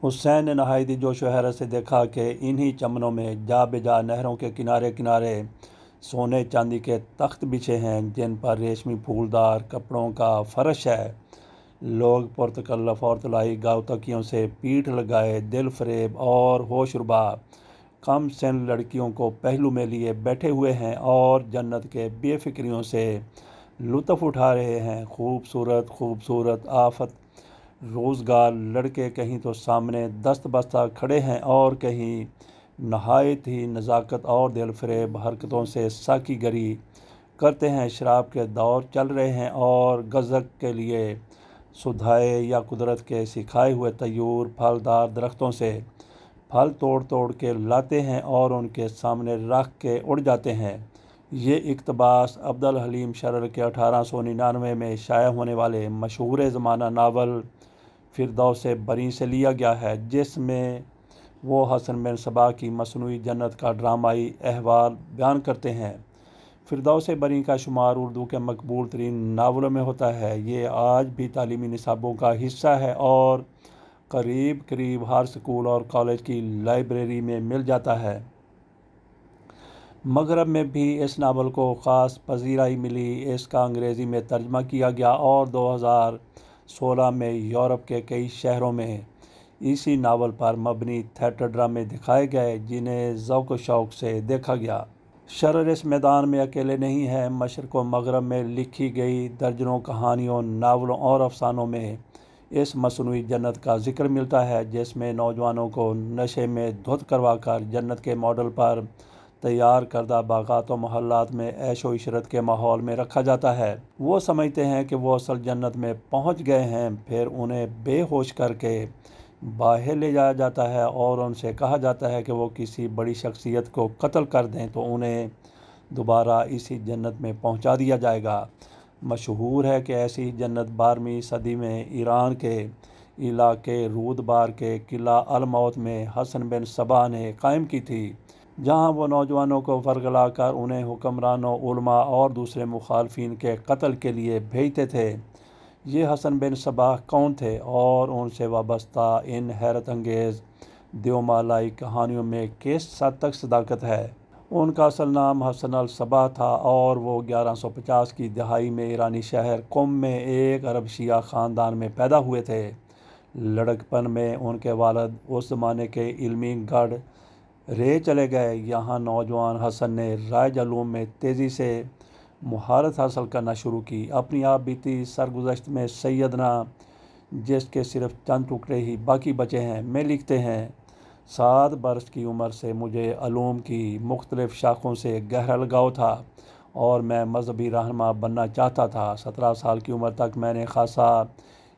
हुसैन ने नहायती जोश व हैरत से देखा कि इन्हीं चमनों में जा बेजा नहरों के किनारे किनारे सोने चांदी के तख्त बिछे हैं, जिन पर रेशमी फूलदार कपड़ों का फर्श है। लोग पुरतकल्लफ और तलाई गावतकियों से पीठ लगाए दिल फरेब और होशरुबा कम सिन लड़कियों को पहलू में लिए बैठे हुए हैं और जन्नत के बेफिक्रियों से लुत्फ़ उठा रहे हैं। खूबसूरत खूबसूरत आफत रोज़गार लड़के कहीं तो सामने दस्त बस्ता खड़े हैं और कहीं नहायत ही नज़ाकत और दिल फरेब हरकतों से साकीगरी करते हैं। शराब के दौर चल रहे हैं और गज़क के लिए सुधाए या कुदरत के सिखाए हुए तयूर फलदार दरख्तों से फल तोड़ तोड़ के लाते हैं और उनके सामने रख के उड़ जाते हैं। ये इक़्तिबास अब्दुल हलीम शरर के 1899 में शाया होने वाले मशहूर ज़माना नावल फ़िरदौस बरी से लिया गया है, जिसमें वो हसन बिन सबा की मसनूई जन्नत का ड्रामाई अहवाल बयान करते हैं। फ़िरदौस बरी का शुमार उर्दू के मकबूल तरीन नावलों में होता है। ये आज भी तालीमी निसाबों का हिस्सा है और करीब करीब हर स्कूल और कॉलेज की लाइब्रेरी में मिल जाता है। मगरब में भी इस नावल को ख़ास पजीराई मिली। इसका अंग्रेज़ी में तर्जमा किया गया और 2016 में यूरोप के कई शहरों में इसी नावल पर मबनी थिएटर ड्रामे दिखाए गए, जिन्हें ज़ौक़ व शौक़ से देखा गया। शरर इस मैदान में अकेले नहीं है। मशरिक़ व मगरब में लिखी गई दर्जनों कहानियों, नावलों और अफसानों में इस मसनूई जन्नत का जिक्र मिलता है, जिसमें नौजवानों को नशे में धुत करवा कर जन्नत के मॉडल पर तैयार करदा बागात व मोहल्लात में ऐशो इशरत के माहौल में रखा जाता है। वो समझते हैं कि वो असल जन्नत में पहुंच गए हैं, फिर उन्हें बेहोश करके बाहर ले जाया जाता है और उनसे कहा जाता है कि वो किसी बड़ी शख्सियत को कत्ल कर दें तो उन्हें दोबारा इसी जन्नत में पहुंचा दिया जाएगा। मशहूर है कि ऐसी जन्नत 12वीं सदी में ईरान के इलाके रूदबार के किला अल मौत में हसन बिन सबा ने कायम की थी, जहां वो नौजवानों को फरगला कर उन्हें हुक्मरानों, उलमा और दूसरे मुखालफिन के कत्ल के लिए भेजते थे। ये हसन बिन सबा कौन थे और उनसे वाबस्ता इन हैरत अंगेज़ देवमालाई कहानियों में किस हद तक सदाकत है। उनका असल नाम हसन अल सबा था और वो 1150 की दहाई में ईरानी शहर कुम में एक अरब शिया ख़ानदान में पैदा हुए थे। लड़कपन में उनके वालिद उस ज़माने के इल्मी गढ़ रे चले गए। यहाँ नौजवान हसन ने राज उलूम में तेज़ी से महारत हासिल करना शुरू की। अपनी आप बीती सरगुज़श्त में सैयदना, जिसके सिर्फ चंद टुकड़े ही बाकी बचे हैं, में लिखते हैं, 7 बरस की उम्र से मुझे उलूम की मुख्तलिफ़ शाखों से गहरा लगाव था और मैं मजहबी रहनुमा बनना चाहता था। 17 साल की उम्र तक मैंने खासा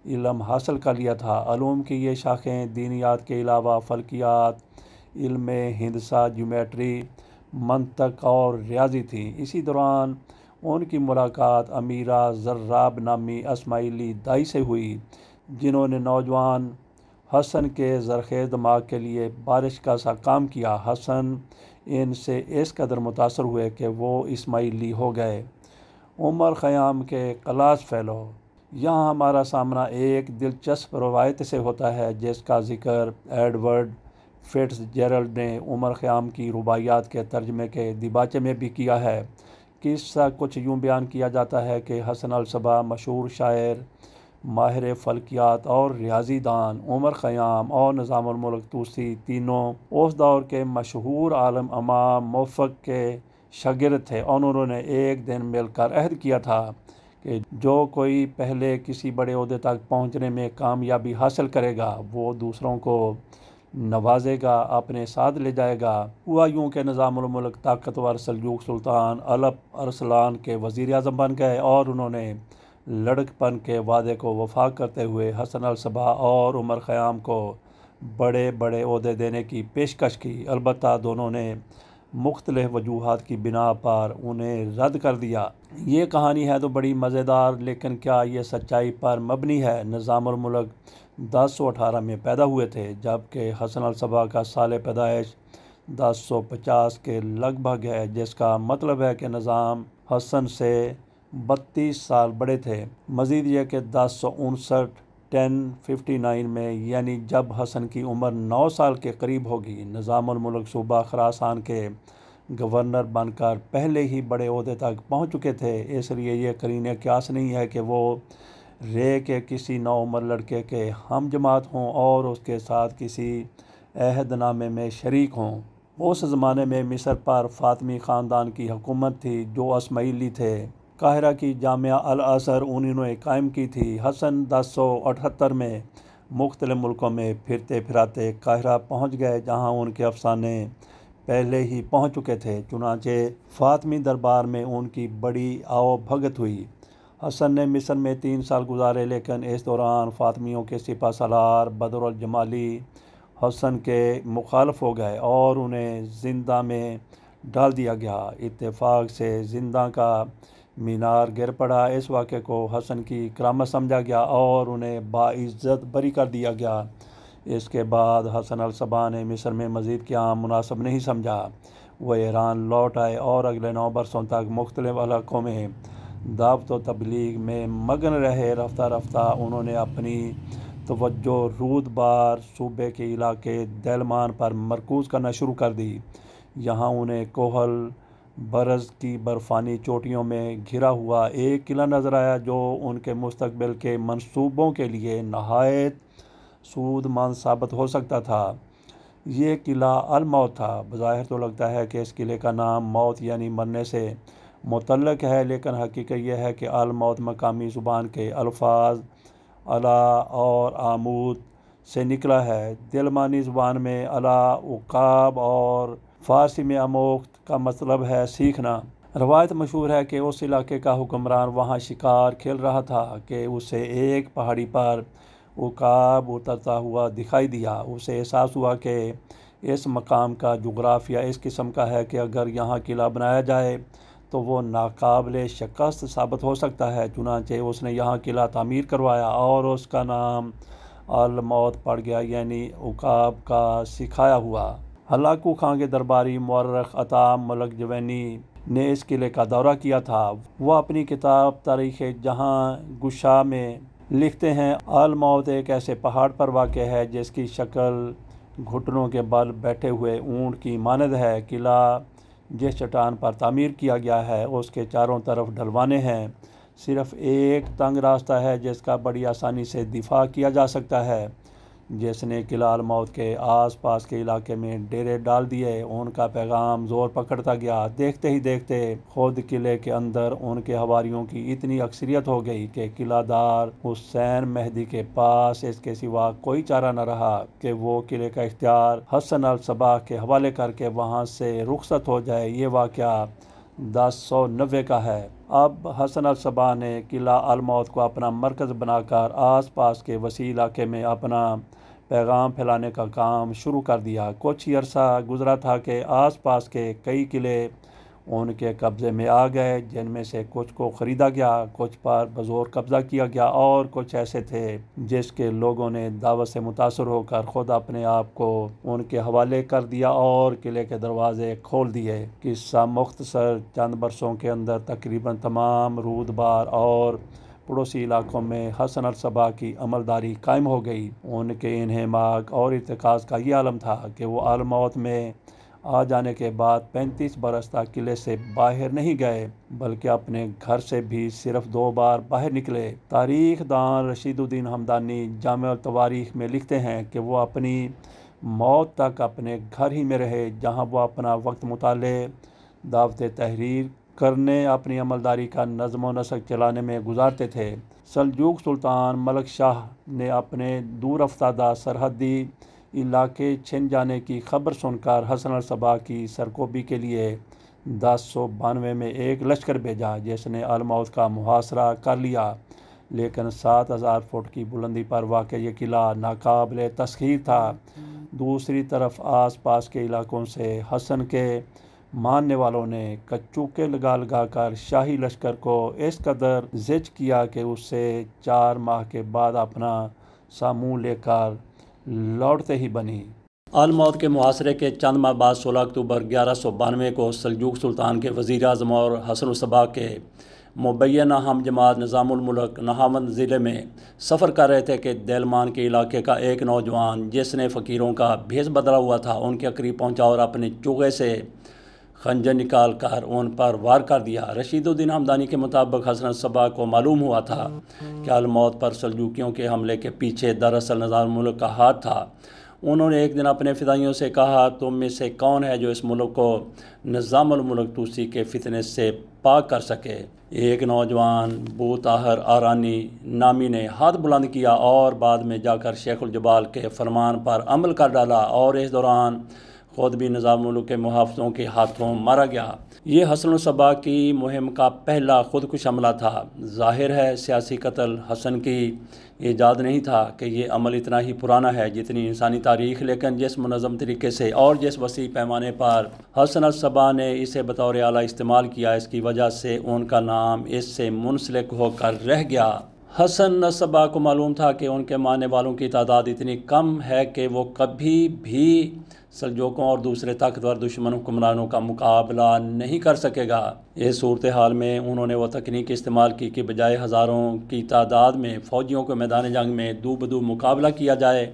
इल्म हासिल कर लिया था। उलूम की ये शाखें दीनियात के अलावा फ़ल्कियात, इल्म हिंदसा, ज्योमेट्री, मंतक और रियाजी थी। इसी दौरान उनकी मुलाकात अमीरा ज़र्राब नामी अस्माइली दाई से हुई, जिन्होंने नौजवान हसन के ज़रख़ेज़ दिमाग के लिए बारिश का सा काम किया। हसन इनसे इस कदर मुतासर हुए कि वो इस्माइली हो गए। उमर ख़याम के क्लास फ़ेलो। यहाँ हमारा सामना एक दिलचस्प रवायत से होता है, जिसका ज़िक्र एडवर्ड फिट्ज़जेरल्ड ने उमर ख़याम की रुबाइयात के तर्जमे के दिबाचे में भी किया है। किस्सा कुछ यूँ बयान किया जाता है कि हसन अल सबा मशहूर शायर, माहिर फ़ल्कियात और रियाजी दान उमर ख़याम और निज़ामुल मुल्क तूसी तीनों उस दौर के मशहूर आलम इमाम मुवफ़्फ़क़ के शागिर्द थे और उन्होंने एक दिन मिलकर अहद किया था कि जो कोई पहले किसी बड़े ओहदे तक पहुँचने में कामयाबी हासिल करेगा, वो दूसरों को नवाजेगा, अपने साथ ले जाएगा। हुआ यूँ कि निज़ामुल मुल्क ताकतवर सल्जूक़ सुल्तान अलप अरसलान के वज़ीर आज़म बन गए और उन्होंने लड़कपन के वादे को वफा करते हुए हसन अल सबा और उमर ख़याम को बड़े बड़े ओहदे देने की पेशकश की। अलबत्ता दोनों ने मुख्तलिफ़ वजूहात की बिना पर उन्हें रद्द कर दिया। ये कहानी है तो बड़ी मज़ेदार, लेकिन क्या ये सच्चाई पर मबनी है? निज़ामुल मुल्क 1018 में पैदा हुए थे, जबकि हसन अल सबा का साल पैदाइश 1050 के लगभग है, जिसका मतलब है कि निज़ाम हसन से 32 साल बड़े थे। मज़ीद यह कि 1059 1059 में, यानी जब हसन की उम्र 9 साल के करीब होगी, निज़ामुल मुल्क सूबा खुरासान के गवर्नर बनकर पहले ही बड़े ओहदे तक पहुंच चुके थे। इसलिए ये करीने क्यास नहीं है कि वो रे के किसी नौउम्र लड़के के हम जमात हों और उसके साथ किसी अहदनामे में शरीक हों। उस ज़माने में मिस्र पर फ़ातिमी ख़ानदान की हुकूमत थी जो इस्माइली थे। काहिरा की जामिया अल अज़हर उन्होंने कायम की थी। हसन 1078 में मुख्तलिफ़ मुल्कों में फिरते फिराते काहिरा पहुँच गए, जहाँ उनके अफसाने पहले ही पहुँच चुके थे। चुनांचे फ़ातिमी दरबार में उनकी बड़ी आओ भगत हुई। हसन ने मिस्र में 3 साल गुजारे, लेकिन इस दौरान फ़ातिमियों के सिपा सालार बदरुल जमाली हसन के मुखालफ हो गए और उन्हें जिंदा में डाल दिया गया। इत्तेफाक से जिंदा का मीनार गिर पड़ा। इस वाक़े को हसन की करामत समझा गया और उन्हें बाइज़्ज़त बरी कर दिया गया। इसके बाद हसन अल सबा ने मिस्र में मज़ीद क़याम मुनासिब नहीं समझा। वह ईरान लौट आए और अगले 9 बरसों तक मुख्तलिफ़ इलाक़ों में दावत व तबलीग में मगन रहे। रफ्ता रफ्ता उन्होंने अपनी तवज्जो रूदबार सूबे के इलाके दैलमान पर मरकूज़ करना शुरू कर दी। यहाँ उन्हें कोहल बरज़ की बर्फ़ानी चोटियों में घिरा हुआ एक किला नज़र आया, जो उनके मुस्तकबिल के मंसूबों के लिए नहायत सूदमंद साबित हो सकता था। ये किला अल मौत था। बज़ाहिर तो लगता है कि इस किले का नाम मौत यानी मरने से मुतल्लक है, लेकिन हकीकत यह है कि अल मौत मकामी ज़ुबान के अल्फाज अला और आमूद से निकला है। दिलमानी ज़ुबान में अला उकाब और फ़ारसी में अमोख्त का मतलब है सीखना। रवायत मशहूर है कि उस इलाके का हुक्मरान वहाँ शिकार खेल रहा था कि उसे एक पहाड़ी पर उकाब उतरता हुआ दिखाई दिया। उसे एहसास हुआ कि इस मकाम का जुग्राफिया इस किस्म का है कि अगर यहाँ किला बनाया जाए तो वो नाकाबिले शिकस्त साबित हो सकता है। चुनांचे उसने यहाँ किला तामीर करवाया और उसका नाम अल मौत पड़ गया, यानी उकाब का सिखाया हुआ। हलाकू खां के दरबारी मुअर्रिख अता मलक जवैनी ने इस किले का दौरा किया था। वह अपनी किताब तारीख़ जहाँ गुशा में लिखते हैं, अल मौत एक ऐसे पहाड़ पर वाक़ है जिसकी शक्ल घुटनों के बल बैठे हुए ऊँट की मानद है। किला जिस चट्टान पर तामीर किया गया है उसके चारों तरफ ढलवाने हैं। सिर्फ़ एक तंग रास्ता है जिसका बड़ी आसानी से दिफा किया जा सकता है। जिसने किला अल मौत के आस पास के इलाके में डेरे डाल दिए, उनका पैगाम ज़ोर पकड़ता गया। देखते ही देखते खुद किले के अंदर उनके हवारियों की इतनी अक्सरियत हो गई कि किलादार हुसैन मेहदी के पास इसके सिवा कोई चारा न रहा कि वो किले का इख्तियार हसन अल सबा के हवाले करके वहाँ से रुखसत हो जाए। ये वाक़या 1090 का है। अब हसन अल सबा ने किला अल मौत को अपना मरकज़ बनाकर आस पास के वसी इलाके में अपना पैगाम फैलाने का काम शुरू कर दिया। कुछ ही अरसा गुजरा था कि आस पास के कई किले उनके कब्ज़े में आ गए, जिनमें से कुछ को ख़रीदा गया, कुछ पर बज़ोर कब्ज़ा किया गया और कुछ ऐसे थे जिसके लोगों ने दावत से मुतासर होकर ख़ुद अपने आप को उनके हवाले कर दिया और किले के दरवाज़े खोल दिए। किस्सा मुख्तसर, चंद बरसों के अंदर तकरीबन तमाम रूदबार और पड़ोसी इलाकों में हसन अल सबा की अमलदारी कायम हो गई। उनके इन्हेमाक और इत्तेकाज़ का ये आलम था कि वो अल मौत में आ जाने के बाद 35 बरस तक किले से बाहर नहीं गए, बल्कि अपने घर से भी सिर्फ 2 बार बाहर निकले। तारीख़ दान रशीदुद्दीन हमदानी जामे तवारीख़ में लिखते हैं कि वो अपनी मौत तक अपने घर ही में रहे, जहाँ वो अपना वक्त मुताले, दावत तहरीर करने, अपनी अमलदारी का नज़्म व नसक चलाने में गुजारते थे। सल्जूक सुल्तान मलक शाह ने अपने दूर अफ्तादा सरहदी इलाके छिन जाने की खबर सुनकर हसन अल सबा की सरकोबी के लिए 1092 में एक लश्कर भेजा, जिसने अल मौत का मुहासरा कर लिया। लेकिन 7000 फुट की बुलंदी पर वाक़ ये किला नाकाबिले तस्खीर था। दूसरी तरफ आस पास के इलाकों से हसन के मानने वालों ने कच्चूके लगा कर शाही लश्कर को इस कदर ज़िच किया कि उससे 4 माह के बाद अपना सामूँ लेकर लौटते ही बनी। अल मौत के मुहासरे के चंद माह बाद 16 अक्टूबर 1192 को सल्जूक सुल्तान के वज़ीर आज़म और हसन अल सबा के मुबैना हम जमात निज़ामुल मुल्क नहावंद ज़िले में सफ़र कर रहे थे कि देलमान के इलाके का एक नौजवान जिसने फ़कीरों का भेष बदला हुआ था उनके करीब पहुंचा और अपने चुगे से खंजर निकाल कर उन पर वार कर दिया। रशीदुद्दीन हमदानी के मुताबिक हसन सबा को मालूम हुआ था कि अलमौत पर सल्जूकियों के हमले के पीछे दरअसल निज़ामुल मुल्क का हाथ था। उन्होंने एक दिन अपने फ़िदाइयों से कहा, तुम में से कौन है जो इस मुल्क को निज़ामुल मुल्क तूसी के फितने से पाक कर सके। एक नौजवान बूताहर आरानी नामी ने हाथ बुलंद किया और बाद में जाकर शेखुल जबाल के फरमान पर अमल कर डाला और इस दौरान ख़ुद भी निज़ामुल मुल्क के मुहाफ़िज़ों के हाथों मारा गया। ये हसन सबा की मुहिम का पहला खुदकुश हमला था। ज़ाहिर है सियासी कत्ल हसन की ईजाद नहीं था कि ये अमल इतना ही पुराना है जितनी इंसानी तारीख़, लेकिन जिस मुनज़्ज़म तरीके से और जिस वसी पैमाने पर हसन सबा ने इसे बतौर आला इस्तेमाल किया, इसकी वजह से उनका नाम इससे मुंसलिक होकर रह गया। हसन सबा को मालूम था कि उनके मानने वालों की तादाद इतनी कम है कि वो कभी भी सल्जूकों और दूसरे ताकतवर दुश्मन हुक्मरानों का मुकाबला नहीं कर सकेगा। इस सूरत हाल में उन्होंने वो तकनीक इस्तेमाल की कि बजाय हज़ारों की तादाद में फ़ौजियों को मैदान जंग में दू बदू मुकाबला किया जाए,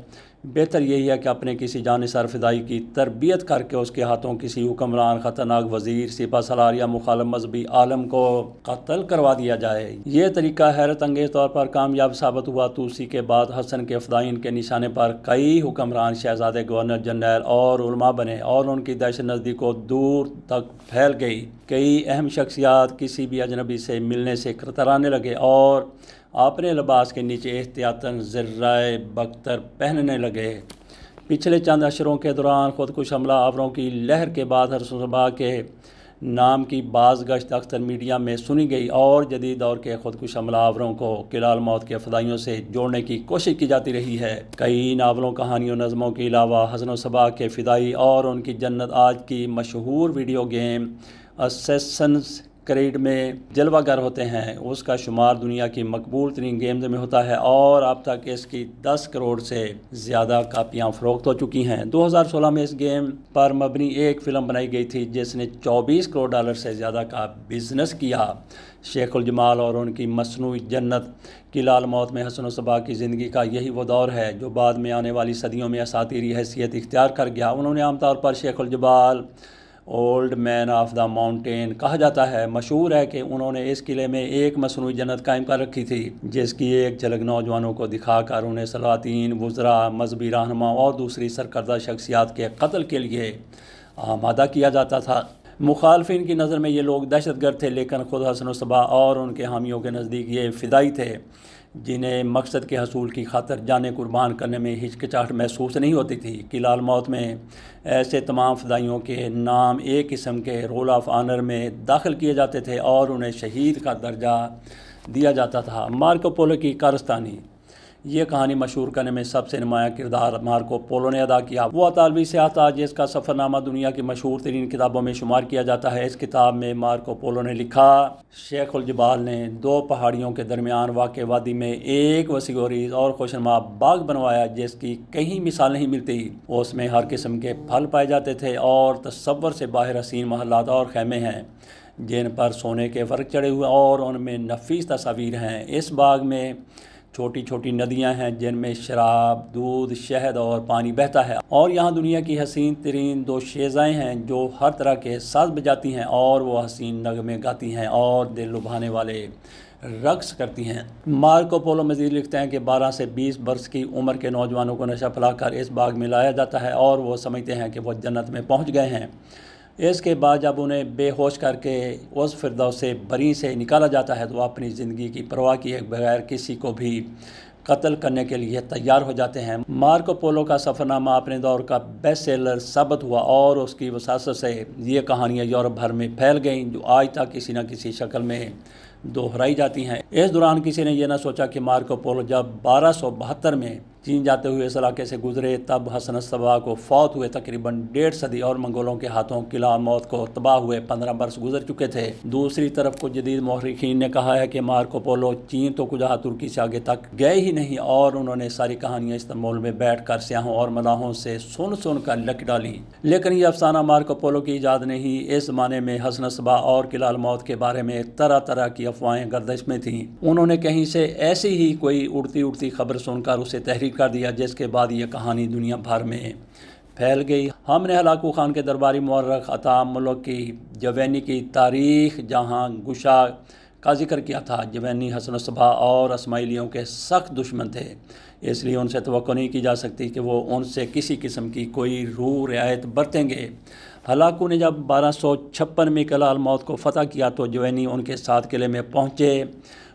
बेहतर यही है कि अपने किसी जानिसार फ़िदाई की तरबियत करके उसके हाथों किसी हुक्मरान, ख़तरनाक वज़ीर, सिपा सलार या मुखालिफ मजहबी आलम को कत्ल करवा दिया जाए। ये तरीका हैरत अंगेज़ तौर पर कामयाब साबित हुआ। तूसी के बाद हसन के फ़दाइन के निशाने पर कई हुक्मरान, शहज़ादे, गवर्नर जनरल और उलमा बने और उनकी दहशत नज़दीकों दूर तक फैल गई। कई अहम शख्सियात किसी भी अजनबी से मिलने से कतराने लगे और अपने लिबास के नीचे एहतियातन ज़र्राए बख्तर पहनने लगे। पिछले चंद अशरों के दौरान खुदकुश हमला आवरों की लहर के बाद हसन सबा के नाम की बाज़ गश्त अक्सर मीडिया में सुनी गई और जदीद दौर के खुदकुश हमला आवरों को किलाल मौत के फ़दाइयों से जोड़ने की कोशिश की जाती रही है। कई नावलों, कहानियों, नज़मों के अलावा हसन सबा के फ़िदाई और उनकी जन्नत आज की मशहूर वीडियो गेम असैसिन्स क्रीड में जलवागर होते हैं। उसका शुमार दुनिया की मकबूल तरीन गेम्स में होता है और अब तक इसकी 10 करोड़ से ज़्यादा कापियाँ फ़रोख्त हो चुकी हैं। 2016 में इस गेम पर मबनी एक फ़िल्म बनाई गई थी जिसने $24 करोड़ से ज़्यादा का बिजनेस किया। शेखुल जमाल और उनकी मसनूई जन्नत की लाल मौत में हसन सबा की ज़िंदगी का यही वो दौर है जो बाद में आने वाली सदियों में असातीरी हैसियत इख्तियार कर गया। उन्होंने आमतौर पर शेखुल जबाल old man of the mountain कहा जाता है। मशहूर है कि उन्होंने इस किले में एक मसनूई जन्नत कायम कर रखी थी जिसकी एक झलक नौजवानों को दिखाकर उन्हें सलातीन, वुज़रा, मजहबी रहनुमा और दूसरी सरकर्दा शख्सियात के कत्ल के लिए आमादा किया जाता था। मुखालफिन की नज़र में ये लोग दहशतगर्द थे, लेकिन ख़ुद हसन सबा और उनके हामियों के नज़दीक ये फ़िदाई थे जिन्हें मकसद के हसूल की खातर जाने कुर्बान करने में हिचकिचाहट महसूस नहीं होती थी। किलाल मौत में ऐसे तमाम फ़दाइयों के नाम एक किस्म के रोल ऑफ ऑनर में दाखिल किए जाते थे और उन्हें शहीद का दर्जा दिया जाता था। मार्को पोलो की कारस्तानी, ये कहानी मशहूर करने में सबसे नुमाया किरदार मार्को पोलो ने अदा किया। वो अतालवी सियाह था जिसका सफ़रनामा दुनिया की मशहूर तरीन किताबों में शुमार किया जाता है। इस किताब में मार्को पोलो ने लिखा, शेखुल जबाल ने 2 पहाड़ियों के दरमियान वाक़ वादी में एक वसीगोरीज़ और खुशनुमा बाग बनवाया जिसकी कहीं मिसाल नहीं मिलती। उसमें हर किस्म के फल पाए जाते थे और तसव्वुर से बाहर हसीन महलात और खैमे हैं जिन पर सोने के फ़र्क चढ़े हुए और उनमें नफीस तस्वीर हैं। इस बाग में छोटी छोटी नदियां हैं जिनमें शराब, दूध, शहद और पानी बहता है और यहाँ दुनिया की हसीन तरीन 2 शेज़ाएँ हैं जो हर तरह के साज बजाती हैं और वो हसीन नगमे गाती हैं और दिल लुभाने वाले रक्स करती हैं। मार्को पोलो मज़ीद लिखते हैं कि 12 से 20 बरस की उम्र के नौजवानों को नशा फैलाकर इस बाग में लाया जाता है और वो समझते हैं कि वो जन्नत में पहुँच गए हैं। इसके बाद जब उन्हें बेहोश करके उस फिरदौस से बरी से निकाला जाता है तो वह अपनी ज़िंदगी की परवाह किए बगैर किसी को भी कत्ल करने के लिए तैयार हो जाते हैं। मार्को पोलो का सफ़रनामा अपने दौर का बेस्ट सेलर साबित हुआ और उसकी वसासत से ये कहानियाँ यूरोप भर में फैल गईं जो आज तक किसी न किसी शक्ल में दोहराई जाती हैं। इस दौरान किसी ने यह ना सोचा कि मार्को पोलो जब 1272 में चीन जाते हुए इस इलाके से गुजरे तब हसन सबा को फौत हुए तकरीबन 1.5 सदी और मंगोलों के हाथों किला मौत को तबाह हुए 15 बरस गुजर चुके थे। दूसरी तरफ कुछ जदीद मौरखीन ने कहा है कि मार्को पोलो चीन तो कुछ तुर्की से आगे तक गए ही नहीं और उन्होंने सारी कहानियां इस्तांबुल में बैठकर स्याहों और मलाहों से सुन कर लिख डाली। लेकिन यह अफसाना मार्को पोलो की इजाद नहीं। इस ज़माने में हसन सबा और किला मौत के बारे में तरह तरह की अफवाहें गर्दिश में थीं। उन्होंने कहीं से ऐसी ही कोई उड़ती खबर सुनकर उसे तहरीर कर दिया, जिसके बाद यह कहानी दुनिया भर में फैल गई। हमने हलाकू खान के दरबारी मौरख अता मुल्क की जवैनी की तारीख जहां गुशा का जिक्र किया था। जवैनी हसन सबा और इस्माइलियों के सख्त दुश्मन थे, इसलिए उनसे तवक्को नहीं की जा सकती कि वो उनसे किसी किस्म की कोई रूह रियायत बरतेंगे। हलाकू ने जब 1256 में किला मौत को फ़तह किया तो जवैनी उनके साथ किले में पहुँचे।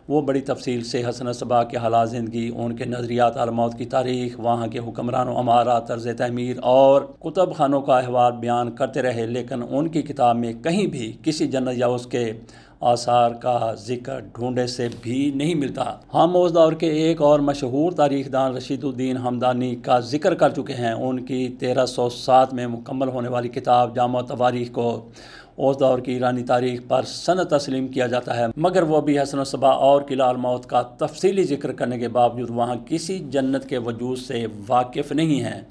वो बड़ी तफसील से हसन सबा के हालात ज़िंदगी, उनके नज़रियात आल-मौत की तारीख़, वहाँ के हुक्मरानों, अमारा, तर्ज़ तमीर और कुतुब खानों का अहवाल बयान करते रहे। लेकिन उनकी किताब में कहीं भी किसी जन्नत या उसके आसार का जिक्र ढूंढे से भी नहीं मिलता। हम उस दौर के एक और मशहूर तारीखदान रशीदुद्दीन हमदानी का जिक्र कर चुके हैं। उनकी 1307 में मुकम्मल होने वाली किताब जामा तवारीख को उस दौर की ईरानी तारीख पर सनद तस्लीम किया जाता है, मगर वो भी हसन सबा और किला मौत का तफसीली जिक्र करने के बावजूद वहाँ किसी जन्नत के वजूद से वाकिफ़ नहीं हैं।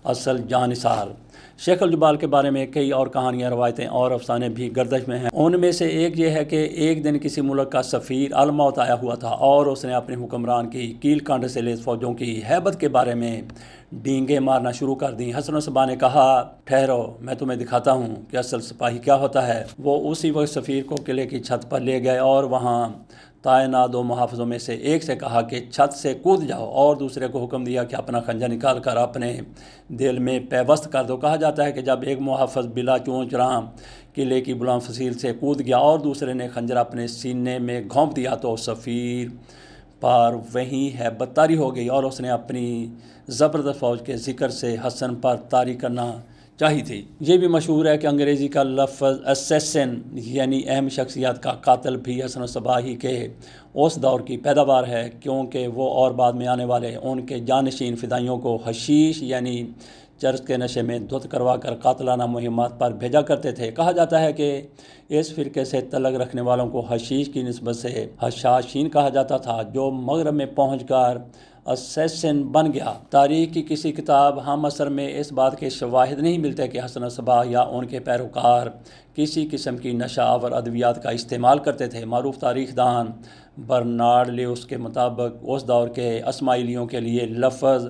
असल जानिसार शेख अल जुबाल के बारे में कई और कहानियाँ, रवायतें और अफसाने भी गर्दिश में हैं। उनमें से एक ये है कि एक दिन किसी मुल्क का सफ़ीर अल मौत आया हुआ था और उसने अपने हुक्मरान की कील कांटे से लेस फ़ौजों की हैबत के बारे में डींगे मारना शुरू कर दी। हसन सबा ने कहा, ठहरो, मैं तुम्हें दिखाता हूँ कि असल सिपाही क्या होता है। वो उसी वक्त सफ़ीर को किले की छत पर ले गए और वहाँ तैनात 2 मुहाफ़िज़ों में से एक से कहा कि छत से कूद जाओ और दूसरे को हुक्म दिया कि अपना खंजर निकाल कर अपने दिल में पैवस्त कर दो। कहा जाता है कि जब एक मुहाफ़िज़ बिला चोंच राम किले की बुलंद फसील से कूद गया और दूसरे ने खंजर अपने सीने में घोंप दिया तो सफ़ीर पर वहीं हैबत तारी हो गई और उसने अपनी ज़बरदस्त फ़ौज के ज़िक्र से हसन पर तारी करना चाहिए थी। ये भी मशहूर है कि अंग्रेज़ी का लफ्ज़ असैसिन यानी अहम शख्सियत का कातिल भी हसन सबा ही के उस दौर की पैदावार है, क्योंकि वो और बाद में आने वाले उनके जानशीन फ़िदाइयों को हशीश यानी चर्च के नशे में धुत करवा कर कातलाना मुहिमात पर भेजा करते थे। कहा जाता है कि इस फ़िरके से तलक रखने वालों को हशीश की निस्बत से हशाशीन कहा जाता था, जो मगरब में पहुँच कर असैसिन बन गया। तारीख़ की किसी किताब हम असर में इस बात के शवाहिद नहीं मिलते कि हसन सबा या उनके पैरोकार किसी किस्म की नशा आवर अद्वियात का इस्तेमाल करते थे। मारूफ तारीखदान बर्नार्ड ल्यूस के मुताबिक उस दौर के इस्माइलियों के लिए लफ्ज़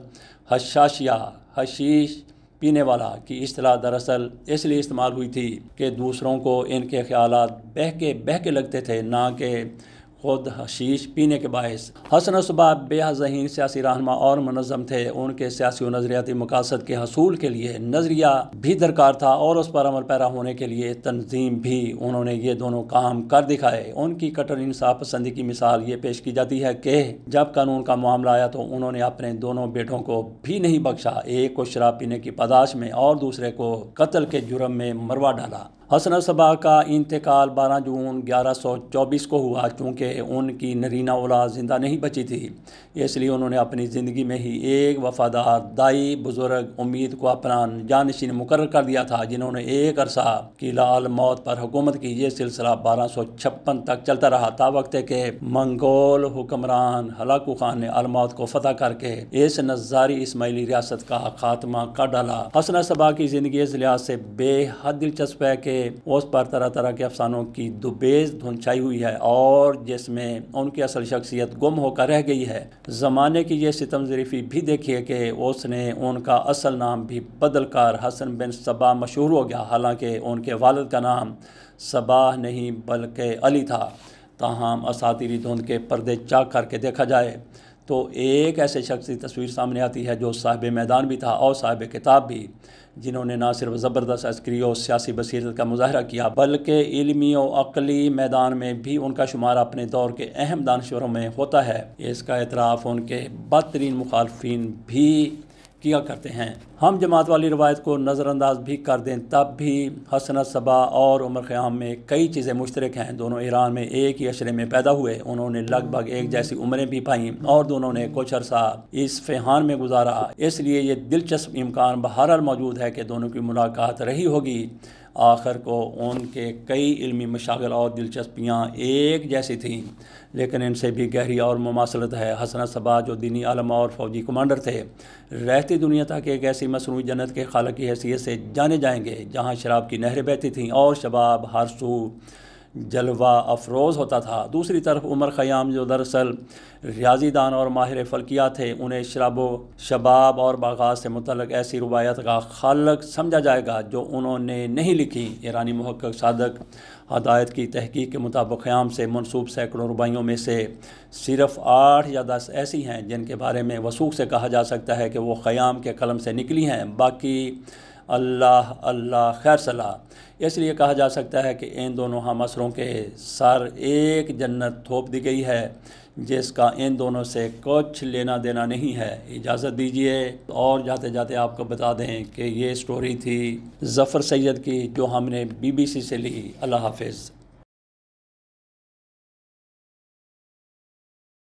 हशाशिया हशीश पीने वाला की इस्तिलाह दरअसल इसलिए इस्तेमाल हुई थी कि दूसरों को इनके ख्यालात बहके लगते थे, ना कि खुद हशीश पीने के बायस। हसन सबा बेहज़हीन सियासी रहनुमा और मुनज़्ज़म थे। उनके सियासी और नज़रियाती मकासद के हसूल के लिए नज़रिया भी दरकार था और उस पर अमल पैरा होने के लिए तंजीम भी। उन्होंने ये दोनों काम कर दिखाए। उनकी कट्टर इंसाफ पसंदी की मिसाल ये पेश की जाती है कि जब कानून का मामला आया तो उन्होंने अपने दोनों बेटों को भी नहीं बख्शा, एक को शराब पीने की पादाश में और दूसरे को कत्ल के जुर्म में मरवा डाला। हसन सबा का इंतकाल 12 जून 1124 को हुआ। चूँकि उनकी नरीना औलाद ज़िंदा नहीं बची थी, इसलिए उन्होंने अपनी ज़िंदगी में ही एक वफ़ादार दाई बुज़ुर्ग उम्मीद को अपना जानशीन मुकर्रर कर दिया था, जिन्होंने एक अरसा किला अल मौत पर हुकूमत की। ये सिलसिला 1256 तक चलता रहा। ता वक्त के मंगोल हुक्मरान हलाकू खान ने अल मौत को फतह करके इस नज़ारी इस्माइली रियासत का खात्मा कर डाला। हसन सबा की ज़िंदगी इस लिहाज से बेहद दिलचस्प है कि उस पर तरह तरह के अफसानों की दुबेज धुन छाई हुई है और जिसमें उनकी असल शख्सियत गुम होकर रह गई है। ज़माने की ये सितम ज़रीफ़ी भी देखिए कि उसने उनका असल नाम भी बदल कर हसन बिन सबा मशहूर हो गया, हालांकि उनके वालिद का नाम सबाह नहीं बल्कि अली था। ताहम असातीरी धुंध के पर्दे चाक करके देखा जाए तो एक ऐसे शख्स की तस्वीर सामने आती है जो साहिब मैदान भी था और साहिब किताब भी, जिन्होंने ना सिर्फ ज़बरदस्त अस्करी और सियासी बसीरत का मुजाहरा किया बल्कि इल्मी और अक़ली मैदान में भी उनका शुमार अपने दौर के अहम दानश्वरों में होता है। इसका एतराफ़ उनके बदतरीन मुखालफिन भी किया करते हैं। हम जमात वाली रवायत को नज़रअंदाज भी कर दें तब भी हसनत सबा और उमर ख़याम में कई चीज़ें मुश्तरक हैं। दोनों ईरान में एक ही अशरे में पैदा हुए, उन्होंने लगभग एक जैसी उम्रें भी पाईं और दोनों ने कुछ अरसा इस फ़ेहान में गुजारा। इसलिए ये दिलचस्प इम्कान बहरहाल मौजूद है कि दोनों की मुलाकात रही होगी। आखिर को उनके कई इल्मी मशागिल और दिलचस्पियाँ एक जैसी थीं, लेकिन इनसे भी गहरी और मुमासलत है। हसनत सबा जो दीनी आलम और फ़ौजी कमांडर थे, रहती दुनिया तक एक ऐसी मसनूई जन्नत के खालिक की हैसियत से जाने जाएंगे जहाँ शराब की नहरें बहती थीं और शबाब हर सू जलवा अफरोज़ होता था। दूसरी तरफ उमर ख़याम जो दरअसल रियाजीदान और माहिर फ़ल्किया थे, उन्हें शबाब और बागात से मुतल्लिक़ ऐसी रुवायत का खालिक समझा जाएगा जो उन्होंने नहीं लिखी। ईरानी मुहक्किक सादक हदायत की तहकीक के मुताबिक ख़याम से मनसूब सैकड़ों रुबाइयों में से सिर्फ़ 8 या 10 ऐसी हैं जिनके बारे में वसूख से कहा जा सकता है कि वो ख़याम के कलम से निकली हैं, बाकी अल्लाह अल्लाह खैर सलाह। इसलिए कहा जा सकता है कि इन दोनों हम असरों के सर एक जन्नत थोप दी गई है जिसका इन दोनों से कुछ लेना देना नहीं है। इजाज़त दीजिए और जाते जाते आपको बता दें कि ये स्टोरी थी ज़फ़र सैयद की जो हमने BBC से ली। अल्लाह हाफ़िज़।